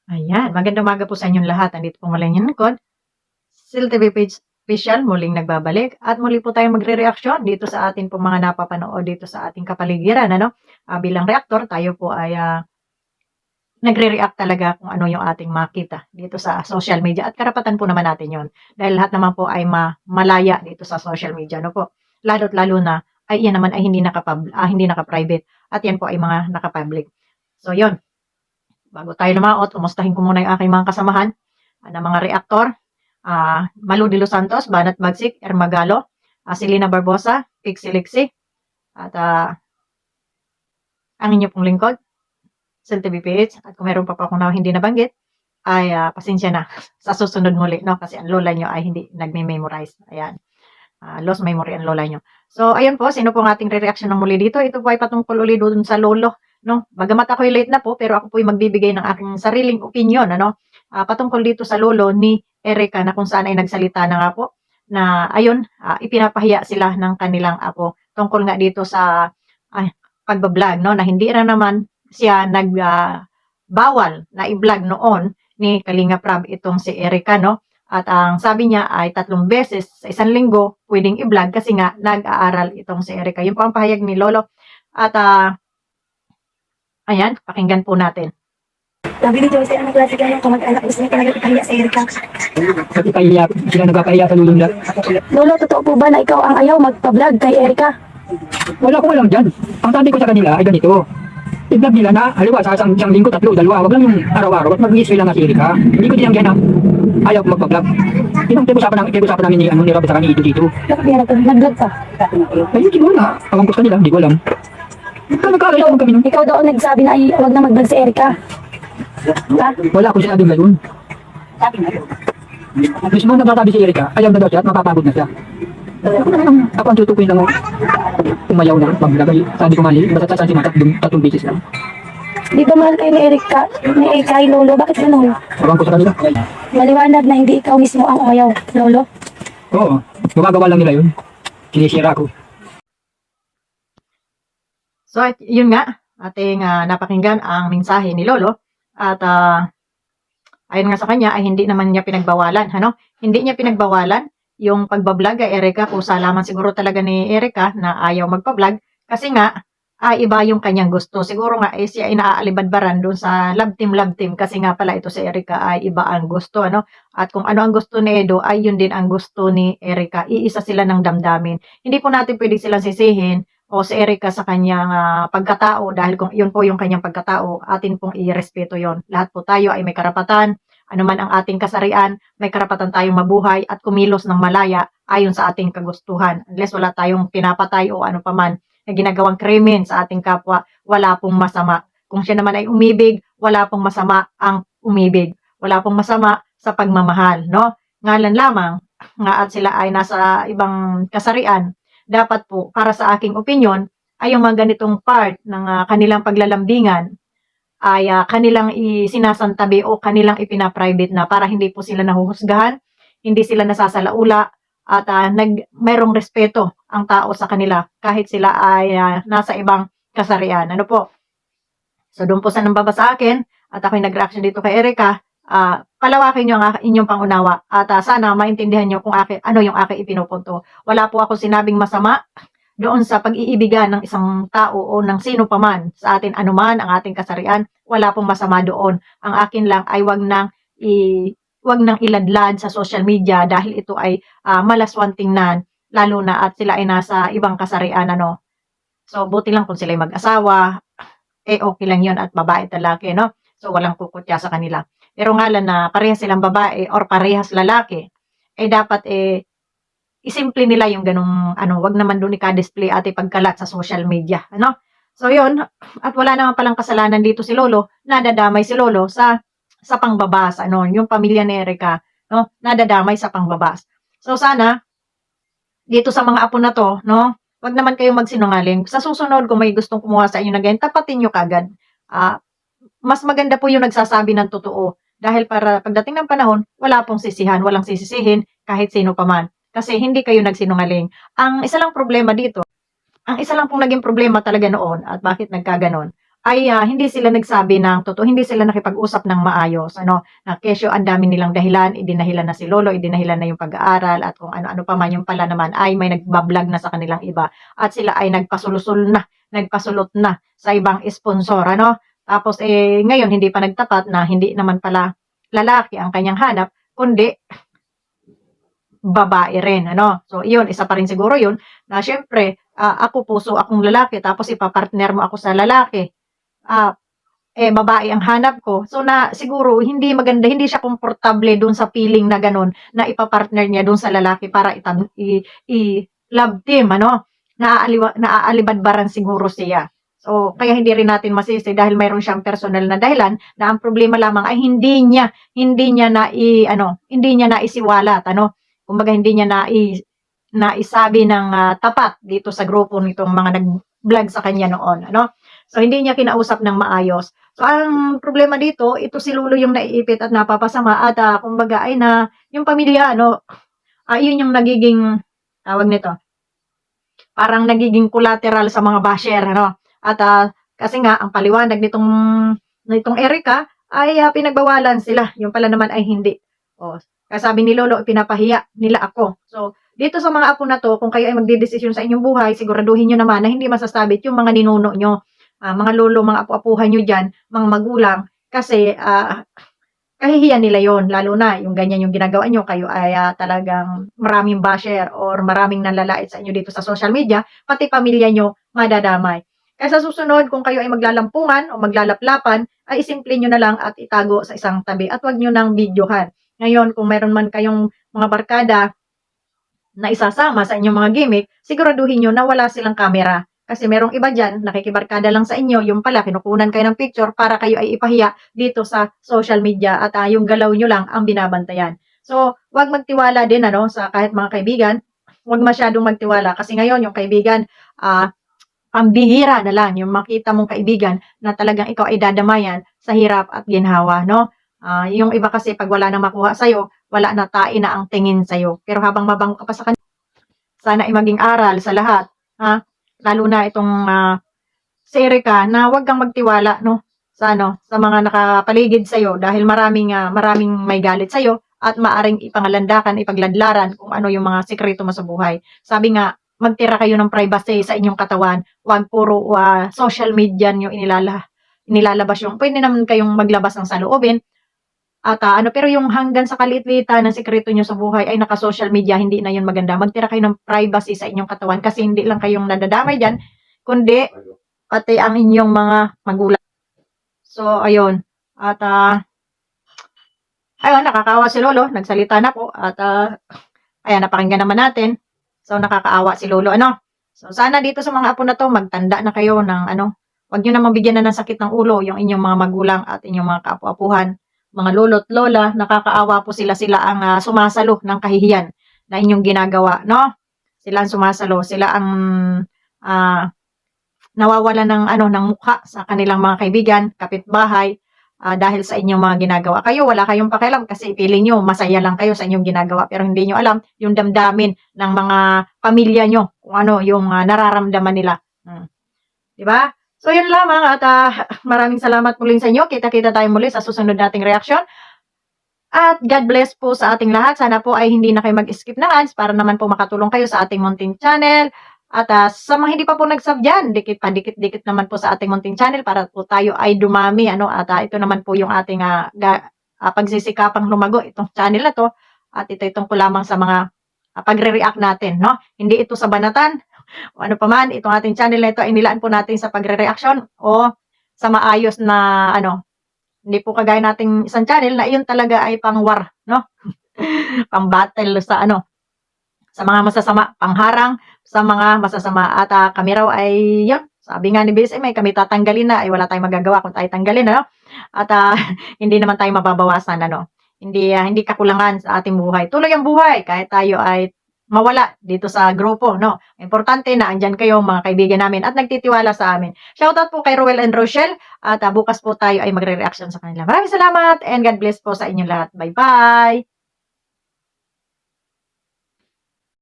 Ayan, magandang umaga po sa inyong lahat. Andito po muli ang inyong lingkod, Sil TV Page Official, muling nagbabalik. At muli po tayong magre-reaksyon dito sa atin po mga napapanood dito sa ating kapaligiran. Bilang reaktor, tayo po ay nagre-react talaga kung ano yung ating makita dito sa social media. At karapatan po naman natin yon. Dahil lahat naman po ay malaya dito sa social media. Ano po? Lalo't lalo na ay yan naman ay hindi naka-private. At yan po ay mga naka-public. So yon, bago tayo lumaot, umustahin ko muna yung aking mga kasamahan na mga reaktor. Malu de los Santos, Banat Bagsik, Ermagalo, Silina Barbosa, Pixilixi, at ang inyo pong lingkod, Sel TVPH. At kung meron pa po akong hindi nabanggit, ay pasensya na sa susunod muli, no? Kasi ang lola nyo ay hindi nagme-memorize. Ayan. Lost memory ang lola nyo. So, ayun po, sino po ang ating re-reaction ng muli dito? Ito po ay patungkol ulit doon sa lolo, no? Bagamat ako'y late na po, pero ako po ay magbibigay ng aking sariling opinion, patungkol dito sa lolo ni Erica na kung saan ay nagsalita na nga po na ayun, ipinapahiya sila ng kanilang apo tungkol nga dito sa pagbablog, no? Na hindi na naman siya bawal na i-vlog noon ni Kalinga Prab itong si Erica, no? At ang sabi niya ay 3 beses sa isang linggo pwedeng i-vlog kasi nga nag-aaral itong si Erica. Yun po ang pahayag ni Lolo. At ayan, pakinggan po natin. Sabi ni Jose, anong klase ka ng kamag-anak? Gusto niya talaga ipahiya sa Erica. Kasi pahiya, sila nagpapahiya sa lulong nila. Lolo, totoo po ba na ikaw ang ayaw magpa-vlog kay Erica? Wala ko alam dyan. Ang sabi ko sa kanila ay ganito. I-vlog nila na, haliwa sa isang linggo, 3, 2, wag lang yung araw-araw at mag-i-spray lang nga si Erika. Hindi ko dinanggan na ayaw ko magpa-vlog. Yun ang pinag-usapan namin ni Rob sa kanila dito. Bakit niya nag-vlog ka? Ayun, siguro na. Awang ko sa kanila, hindi ko alam. Nagkakaya naman kami nun. Ikaw daw ang nagsabi na ay wag na mag-vlog si Erica. Ha? Wala akong sinabing gayon. Mismo nagsasabi si Erika, ayaw na daw siya at mapapagod na siya. Ako ang tutukuin lang umayaw na mag-vlog. Sabi ko mali, basta sasabi mo 3 beses lang. Di ba mahal kayo ni Erica, kay Lolo? Bakit ganun? Awang ko sa kanila. Maliwanag na hindi ikaw mismo ang umayaw, Lolo. Oo, gumagawa lang nila yun. Sinisira ko. So, yun nga, ating napakinggan ang mensahe ni Lolo. At ayon nga sa kanya ay hindi naman niya pinagbawalan, Hindi niya pinagbawalan yung pagbablog kay Erica, kusa lamang siguro talaga ni Erica na ayaw magpa-vlog kasi nga iba yung kanyang gusto. Siguro nga siya ay naaalibadbaran doon sa love team kasi nga pala ito si Erica ay iba ang gusto, At kung ano ang gusto ni Edo ay yun din ang gusto ni Erica. Iisa sila ng damdamin. Hindi po natin pwede silang sisihin o si Erica sa kanyang pagkatao dahil kung yun po yung kanyang pagkatao, atin pong irespeto yon. Lahat po tayo ay may karapatan, anuman ang ating kasarian, may karapatan tayong mabuhay at kumilos ng malaya ayon sa ating kagustuhan. Unless wala tayong pinapatay o ano paman na ginagawang krimen sa ating kapwa, wala pong masama. Kung siya naman ay umibig, wala pong masama ang umibig. Wala pong masama sa pagmamahal, no? Ngalan lamang nga at sila ay nasa ibang kasarian, dapat po, para sa aking opinion, ay yung mga ganitong part ng kanilang paglalambingan ay kanilang sinasantabi o kanilang ipina-private na para hindi po sila nahuhusgahan, hindi sila nasasalaula, at mayroong respeto ang tao sa kanila kahit sila ay nasa ibang kasarian. Ano po? So doon po sa nambaba sa akin at ako'y nag-reaction dito kay Erica, palawakin nyo ang inyong pangunawa at sana maintindihan nyo kung ano yung aking ipinupunto. Wala po ako sinabing masama doon sa pag-iibigan ng isang tao o ng sino paman sa atin, anuman ang ating kasarian, wala pong masama doon. Ang akin lang ay wag nang iladlad sa social media dahil ito ay malaswang tingnan, lalo na at sila ay nasa ibang kasarian, So, buti lang kung sila ay mag-asawa, okay lang yun at babae at lalaki, So, walang kukutya sa kanila. Pero ngalan na parehas silang babae or parehas lalaki, dapat isimple nila yung ganung wag naman doon ika-display at ipagkalat sa social media, So yun, at wala naman palang kasalanan dito si Lolo, nadadamay si Lolo sa pangbabas, yung pamilya ni Erica, nadadamay sa pangbabas. So sana dito sa mga apo na to, wag naman kayong magsinungaling. Sa susunod kung may gustong kumuha sa inyo na ganyan, tapatin nyo kagad. Mas maganda po yung nagsasabi ng totoo dahil para pagdating ng panahon, wala pong sisihan, walang sisisihin kahit sino pa man. Kasi hindi kayo nagsinungaling. Ang isa lang pong naging problema talaga noon at bakit nagkaganon ay hindi sila nagsabi ng totoo, hindi sila nakipag-usap ng maayos, ano, na kesyo ang dami nilang dahilan, idinahilan na si lolo, idinahilan na yung pag-aaral at kung ano-ano pa man, yung pala naman ay may nagbablog na sa kanilang iba at sila ay nagpasulot na sa ibang sponsor, ano. Tapos ngayon hindi pa nagtapat na hindi naman pala lalaki ang kanyang hanap, kundi babae rin, ano. So, iyon, isa pa rin siguro yun na siyempre, ako puso akong lalaki tapos ipapartner mo ako sa lalaki. Ah, babae ang hanap ko. So, na siguro hindi maganda, hindi siya komportable dun sa feeling na ganun na ipapartner niya dun sa lalaki para love team, ano. Naaalibadbaran siguro siya. So, kaya hindi rin natin masisi dahil mayroon siyang personal na dahilan na ang problema lamang ay hindi niya naisiwalat, ano. Kumbaga hindi niya naisabi ng tapat dito sa grupo nitong mga nag-vlog sa kanya noon, ano. So, hindi niya kinausap ng maayos. So, ang problema dito, ito si Lolo yung naiipit at napapasama at kumbaga ay yung pamilya, ano, yun yung nagiging, tawag nito, parang nagiging collateral sa mga basher, ano. At kasi nga, ang paliwanag nitong Erica ay pinagbawalan sila. Yung pala naman ay hindi. O, kasabi ni Lolo, pinapahiya nila ako. So, dito sa mga apo na to, kung kayo ay magdidesisyon sa inyong buhay, siguraduhin nyo naman na hindi masasabit yung mga ninuno nyo, mga lolo, mga apo-apuhan nyo dyan, mga magulang, kasi kahihiyan nila yon, lalo na yung ganyan yung ginagawa nyo, kayo ay talagang maraming basher or maraming nanlalait sa inyo dito sa social media, pati pamilya nyo madadamay. Kaya sa susunod, kung kayo ay maglalampungan o maglalaplapan, ay isimple nyo na lang at itago sa isang tabi at wag nyo nang videohan. Ngayon, kung meron man kayong mga barkada na isasama sa inyong mga gimmick, siguraduhin nyo na wala silang camera. Kasi merong iba dyan, nakikibarkada lang sa inyo, yung pala, kinukunan kayo ng picture para kayo ay ipahiya dito sa social media at yung galaw nyo lang ang binabantayan. So, wag magtiwala din, ano, sa kahit mga kaibigan, wag masyadong magtiwala kasi ngayon yung kaibigan, pambihira na lang yung makita mong kaibigan na talagang ikaw ay dadamayan sa hirap at ginhawa, no? Yung iba kasi pag wala nang makuha sa'yo, wala na, tae na ang tingin sa'yo. Pero habang mabango ka pa sa kanya, sana ay maging aral sa lahat, ha? Lalo na itong si Erica, na huwag kang magtiwala, no, sa mga nakapaligid sa'yo dahil maraming may galit sa'yo at maaring ipangalandakan, ipagladlaran kung ano yung mga sikreto mo sa buhay. Sabi nga, magtira kayo ng privacy sa inyong katawan, huwag puro social media nyo inilalabas yung, pwede naman kayong maglabas ng saloobin, at pero yung hanggang sa kaliit-liitan ng sikreto nyo sa buhay ay naka-social media, hindi na yun maganda. Magtira kayo ng privacy sa inyong katawan kasi hindi lang kayong nadadamay dyan, kundi pati ang inyong mga magulang. So, ayun. At ayun, nakakaawa si Lolo. Nagsalita na po. At ayan, napakinggan naman natin. So, nakakaawa si Lolo, ano? So, sana dito sa mga apo na to, magtanda na kayo ng wag nyo namang bigyan na ng sakit ng ulo yung inyong mga magulang at inyong mga kaapu-apuhan, mga lolo't lola. Nakakaawa po sila ang sumasalo ng kahihiyan na inyong ginagawa, no? Sila ang sumasalo, sila ang nawawala ng mukha sa kanilang mga kaibigan, kapitbahay, dahil sa inyong mga ginagawa. Kayo, wala kayong pakialam kasi feeling nyo, masaya lang kayo sa inyong ginagawa, pero hindi nyo alam yung damdamin ng mga pamilya nyo, kung ano yung nararamdaman nila. Diba? So, yun lamang at maraming salamat muling sa inyo. Kita-kita tayo muli sa susunod nating reaksyon. At God bless po sa ating lahat. Sana po ay hindi na kayo mag-skip ng ads para naman po makatulong kayo sa ating munting channel. At sa mga hindi pa po nag-sub dyan, dikit naman po sa ating munting channel para po tayo ay dumami. At ito naman po yung ating pagsisikapang lumago itong channel na to. At ito itong ko lamang sa mga pagre-react natin. No? Hindi ito sa banatan o ano pa man. Itong ating channel na ito ay nilaan po natin sa pagre-reaction o sa maayos na hindi po kagaya nating isang channel na iyon talaga ay pang war, no? Pang battle sa sa mga masasama, pangharang sa mga masasama. At kami raw ay yun, sabi nga ni BSM ay kami tatanggalin na, ay wala tayong magagawa kung tayo tanggalin, ano? At hindi naman tayo mababawasan, ano? Hindi kakulangan sa ating buhay. Tuloy ang buhay kahit tayo ay mawala dito sa grupo, no? Importante na andyan kayo, mga kaibigan namin at nagtitiwala sa amin. Shoutout po kay Roel and Rochelle at bukas po tayo ay magre-reaction sa kanila. Maraming salamat and God bless po sa inyong lahat. Bye-bye!